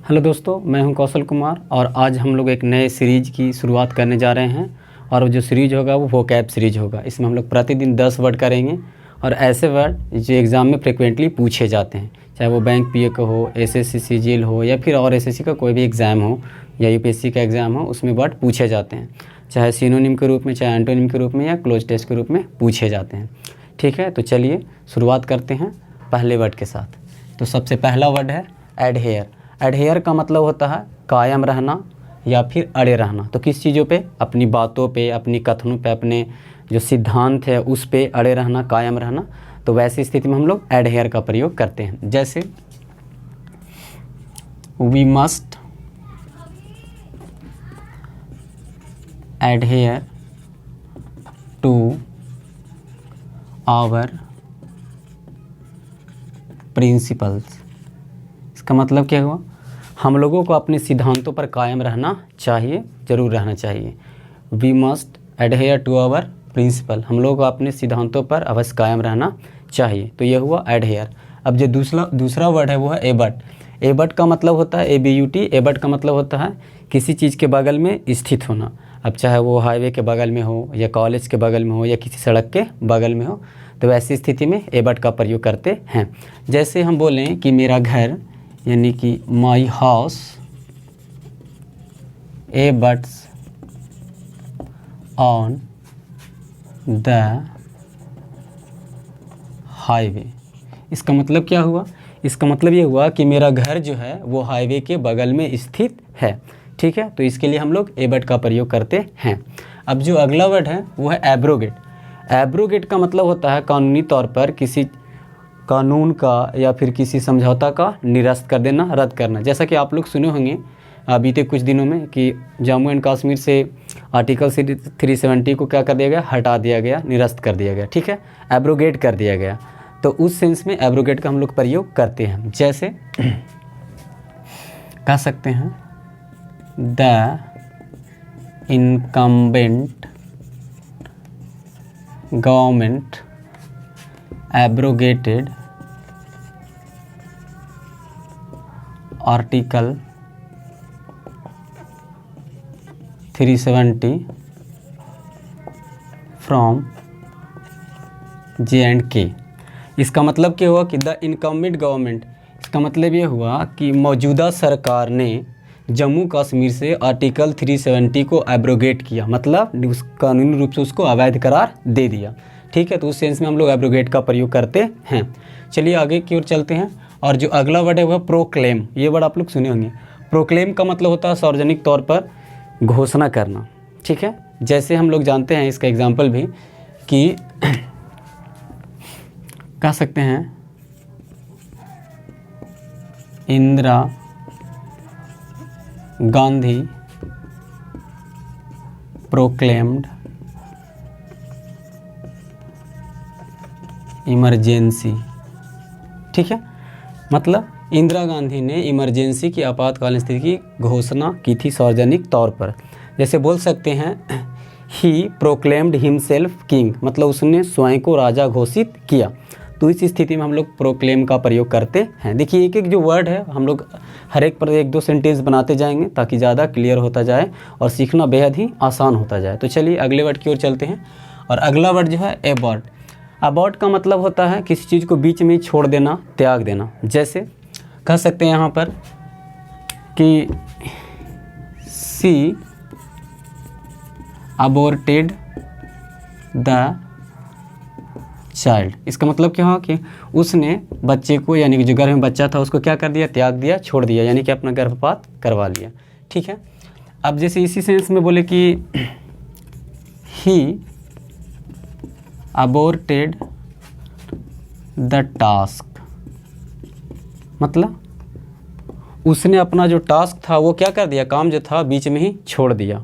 Hello दोस्तों, मैं हूं कौशल कुमार और आज हम लोग एक नए सीरीज़ की शुरुआत करने जा रहे हैं। और जो सीरीज़ होगा वो वोकैब सीरीज होगा। इसमें हम लोग प्रतिदिन 10 वर्ड करेंगे और ऐसे वर्ड जो एग्ज़ाम में फ्रिक्वेंटली पूछे जाते हैं, चाहे वो बैंक पीए का हो, एसएससी सीजीएल हो या फिर और एसएससी का कोई भी एग्ज़ाम हो या यूपीएससी का एग्ज़ाम हो, उसमें वर्ड पूछे जाते हैं, चाहे सिनोनिम के रूप में, चाहे एंटोनिम के रूप में या क्लोज टेस्ट के रूप में पूछे जाते हैं। ठीक है, तो चलिए शुरुआत करते हैं पहले वर्ड के साथ। तो सबसे पहला वर्ड है एडहेयर। एडहेयर का मतलब होता है कायम रहना या फिर अड़े रहना। तो किस चीज़ों पे? अपनी बातों पे, अपनी कथनों पे, अपने जो सिद्धांत है उस पे अड़े रहना, कायम रहना। तो वैसी स्थिति में हम लोग एडहेयर का प्रयोग करते हैं। जैसे we must adhere to our principles. इसका मतलब क्या हुआ? हम लोगों को अपने सिद्धांतों पर कायम रहना चाहिए, ज़रूर रहना चाहिए। We must adhere to our principle. हम लोगों को अपने सिद्धांतों पर अवश्य कायम रहना चाहिए। तो यह हुआ एडहेयर। अब जो दूसरा वर्ड है वो है एबट। एबट का मतलब होता है ABUT। एबट का मतलब होता है किसी चीज़ के बगल में स्थित होना। अब चाहे वो हाईवे के बगल में हो या कॉलेज के बगल में हो या किसी सड़क के बगल में हो, तो ऐसी स्थिति में एबट का प्रयोग करते हैं। जैसे हम बोलें कि मेरा घर, यानी कि my house abuts on the highway. इसका मतलब क्या हुआ? इसका मतलब ये हुआ कि मेरा घर जो है वो हाईवे के बगल में स्थित है। ठीक है, तो इसके लिए हम लोग एबट का प्रयोग करते हैं। अब जो अगला वर्ड है वो है एब्रोगेट। एब्रोगेट का मतलब होता है कानूनी तौर पर किसी कानून का या फिर किसी समझौता का निरस्त कर देना, रद्द करना। जैसा कि आप लोग सुने होंगे बीते कुछ दिनों में कि जम्मू एंड कश्मीर से आर्टिकल 370 को क्या कर दिया गया? हटा दिया गया, निरस्त कर दिया गया। ठीक है, एब्रोगेट कर दिया गया। तो उस सेंस में एब्रोगेट का हम लोग प्रयोग करते हैं। जैसे कह सकते हैं the incumbent government abrogated article 370 from J&K। इसका मतलब क्या हुआ कि द इनकम्बेंट गवर्नमेंट, इसका मतलब ये हुआ कि मौजूदा सरकार ने जम्मू कश्मीर से आर्टिकल 370 को एब्रोगेट किया, मतलब उस कानूनी रूप से उसको अवैध करार दे दिया। ठीक है, तो उस सेंस में हम लोग एब्रोगेट का प्रयोग करते हैं। चलिए आगे की ओर चलते हैं। और जो अगला वर्ड है वह प्रोक्लेम। ये वर्ड आप लोग सुने होंगे। प्रोक्लेम का मतलब होता है सार्वजनिक तौर पर घोषणा करना। ठीक है, जैसे हम लोग जानते हैं इसका एग्जाम्पल भी कि कह सकते हैं इंदिरा गांधी प्रोक्लेम्ड इमरजेंसी। ठीक है, मतलब इंदिरा गांधी ने इमरजेंसी की, आपातकालीन स्थिति की घोषणा की थी सार्वजनिक तौर पर। जैसे बोल सकते हैं ही प्रोक्लेम्ड हिमसेल्फ किंग, मतलब उसने स्वयं को राजा घोषित किया। तो इस स्थिति में हम लोग प्रोक्लेम का प्रयोग करते हैं। देखिए एक एक जो वर्ड है हम लोग हर एक पर एक दो सेंटेंस बनाते जाएंगे ताकि ज़्यादा क्लियर होता जाए और सीखना बेहद ही आसान होता जाए। तो चलिए अगले वर्ड की ओर चलते हैं। और अगला वर्ड जो है एबॉर्ट। अबॉर्ट का मतलब होता है किसी चीज़ को बीच में छोड़ देना, त्याग देना। जैसे कह सकते हैं यहाँ पर कि सी अबॉर्टेड द चाइल्ड। इसका मतलब क्या हुआ कि उसने बच्चे को, यानी कि जो गर्भ में बच्चा था उसको क्या कर दिया? त्याग दिया, छोड़ दिया, यानी कि अपना गर्भपात करवा लिया। ठीक है, अब जैसे इसी सेंस में बोले कि ही अबॉर्टेड द टास्क, मतलब उसने अपना जो टास्क था वो क्या कर दिया? काम जो था बीच में ही छोड़ दिया,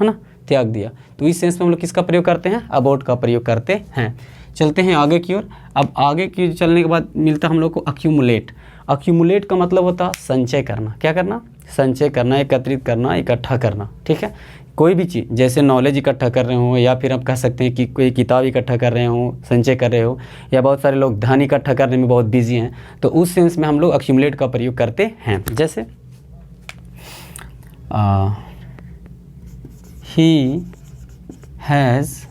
है ना, त्याग दिया। तो इस सेंस में हम लोग किसका प्रयोग करते हैं? अबॉर्ट का प्रयोग करते हैं। चलते हैं आगे की ओर। अब आगे की चलने के बाद मिलता है हम लोग को अक्यूमुलेट। अक्यूमुलेट का मतलब होता है संचय करना। क्या करना? संचय करना, एकत्रित करना, इकट्ठा करना। ठीक है, कोई भी चीज़, जैसे नॉलेज इकट्ठा कर रहे हो या फिर आप कह सकते हैं कि कोई किताब इकट्ठा कर रहे हो, संचय कर रहे हो, या बहुत सारे लोग धन इकट्ठा करने में बहुत बिजी हैं, तो उस सेंस में हम लोग अक्यूमुलेट का प्रयोग करते हैं। जैसे he has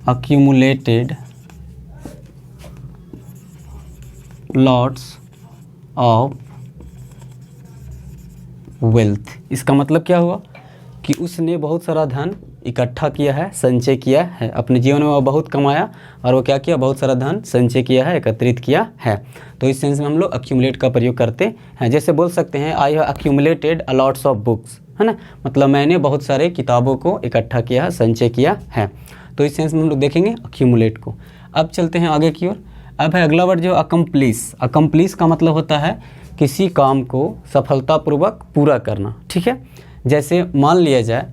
accumulated lots of wealth। इसका मतलब क्या हुआ कि उसने बहुत सारा धन इकट्ठा किया है, संचय किया है, अपने जीवन में वो बहुत कमाया और वो क्या किया, बहुत सारा धन संचय किया है, एकत्रित किया है। तो इस सेंस में हम लोग accumulate का प्रयोग करते हैं। जैसे बोल सकते हैं I have accumulated a lots of books, है ना, मतलब मैंने बहुत सारे किताबों को इकट्ठा किया है, संचय किया है। तो इस सेंस में हम लोग देखेंगे accumulate को। अब चलते हैं आगे की ओर। अब है अगला वर्ड जो accomplish। accomplish का मतलब होता है किसी काम को सफलतापूर्वक पूरा करना, ठीक है। जैसे मान लिया जाए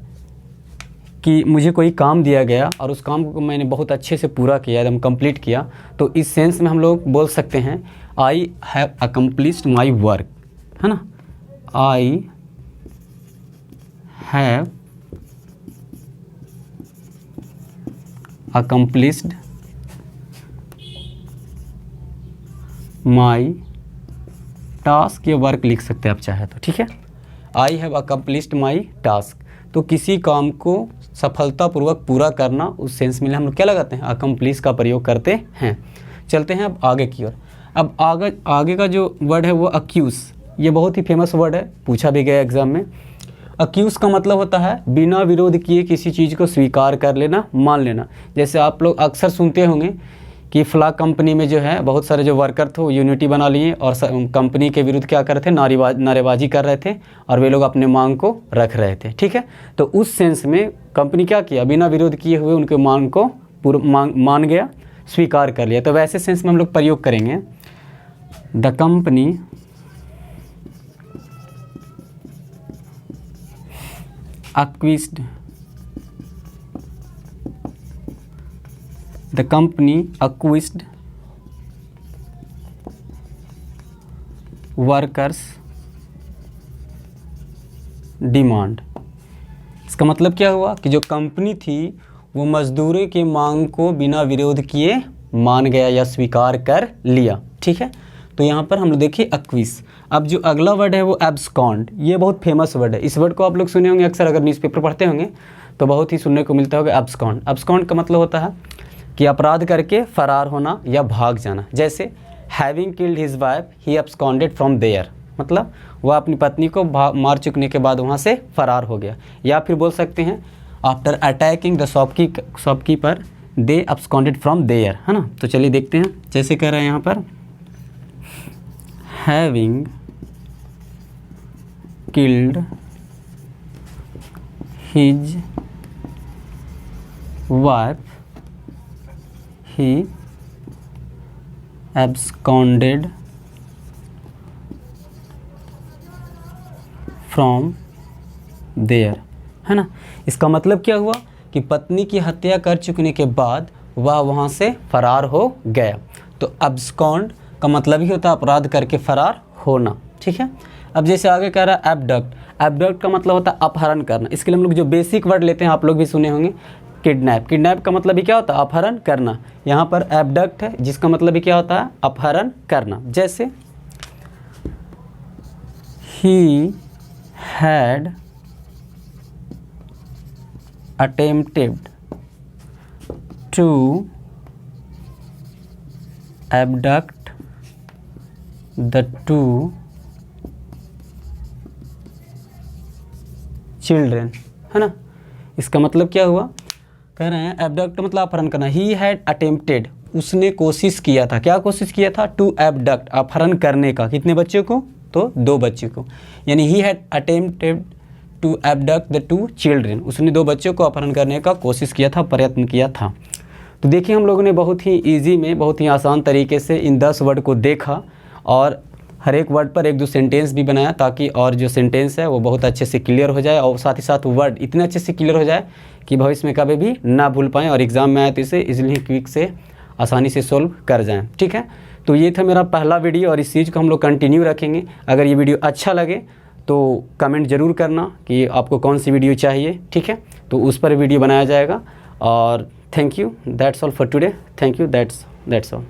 कि मुझे कोई काम दिया गया और उस काम को मैंने बहुत अच्छे से पूरा किया, एकदम कंप्लीट किया, तो इस सेंस में हम लोग बोल सकते हैं I have accomplished my work, है ना। I have accomplished my task, ये वर्क लिख सकते हैं आप चाहे तो, ठीक है। I have accomplished my task, तो किसी काम को सफलतापूर्वक पूरा करना, उस सेंस में हम लोग क्या लगाते हैं, अकम्प्लिश का प्रयोग करते हैं। चलते हैं अब आगे की ओर। अब आगे का जो वर्ड है वो अक्यूज़। ये बहुत ही फेमस वर्ड है, पूछा भी गया एग्जाम में। अक्यूज़ का मतलब होता है बिना विरोध किए किसी चीज़ को स्वीकार कर लेना, मान लेना। जैसे आप लोग अक्सर सुनते होंगे कि फला कंपनी में जो है बहुत सारे जो वर्कर थे वो यूनिटी बना लिए और कंपनी के विरुद्ध क्या कर रहे थे, नारेबाजी कर रहे थे और वे लोग अपने मांग को रख रहे थे, ठीक है। तो उस सेंस में कंपनी क्या किया, बिना विरोध किए हुए उनके मांग को मान गया, स्वीकार कर लिया। तो वैसे सेंस में हम लोग प्रयोग करेंगे the company acquiesced, the company acquiesced workers demand. इसका मतलब क्या हुआ कि जो कंपनी थी वो मजदूरों के मांग को बिना विरोध किए मान गया या स्वीकार कर लिया, ठीक है। तो यहाँ पर हम लोग देखिए एक्विस। अब जो अगला वर्ड है वो एब्सकॉन्ड। ये बहुत फेमस वर्ड है, इस वर्ड को आप लोग सुने होंगे अक्सर, अगर न्यूज़पेपर पढ़ते होंगे तो बहुत ही सुनने को मिलता होगा एब्सकॉन्ड। एब्सकॉन्ड का मतलब होता है कि अपराध करके फरार होना या भाग जाना। जैसे having killed his wife he absconded from there, मतलब वह अपनी पत्नी को मार चुकने के बाद वहाँ से फरार हो गया। या फिर बोल सकते हैं after attacking the shopkeeper they absconded from there, है ना। तो चलिए देखते हैं, जैसे कह रहे हैं यहाँ पर having killed his wife he absconded from there, है ना। इसका मतलब क्या हुआ कि पत्नी की हत्या कर चुकने के बाद वह वहाँ से फरार हो गया। तो एब्सकॉन्ड का मतलब ही होता है अपराध करके फरार होना, ठीक है। अब जैसे आगे कह रहा है एबडक्ट। एबडक्ट का मतलब होता है अपहरण करना। इसके लिए हम लोग जो बेसिक वर्ड लेते हैं आप लोग भी सुने होंगे, किडनैप। किडनैप का मतलब भी क्या होता है, अपहरण करना। यहाँ पर एबडक्ट है जिसका मतलब भी क्या होता है, अपहरण करना। जैसे he had attempted to abduct the two children, है ना। इसका मतलब क्या हुआ, कह रहे हैं एबडक्ट मतलब अपहरण करना। ही हैड अटेम्प्टेड, उसने कोशिश किया था। क्या कोशिश किया था, टू एबडक्ट, अपहरण करने का। कितने बच्चों को, तो 2 बच्चों को। यानी he had attempted to abduct the 2 children, उसने 2 बच्चों को अपहरण करने का कोशिश किया था, प्रयत्न किया था। तो देखिए हम लोगों ने बहुत ही ईजी में, बहुत ही आसान तरीके से इन 10 वर्ड को देखा और हर एक वर्ड पर 1-2 सेंटेंस भी बनाया, ताकि और जो सेंटेंस है वो बहुत अच्छे से क्लियर हो जाए और साथ ही साथ वर्ड इतने अच्छे से क्लियर हो जाए कि भविष्य में कभी भी ना भूल पाएँ और एग्ज़ाम में आए तो इसे इजीली क्विक से आसानी से सोल्व कर जाएँ, ठीक है। तो ये था मेरा पहला वीडियो और इस चीज़ को हम लोग कंटिन्यू रखेंगे। अगर ये वीडियो अच्छा लगे तो कमेंट ज़रूर करना कि आपको कौन सी वीडियो चाहिए, ठीक है। तो उस पर वीडियो बनाया जाएगा। और thank you, that's all for today. Thank you, that's all.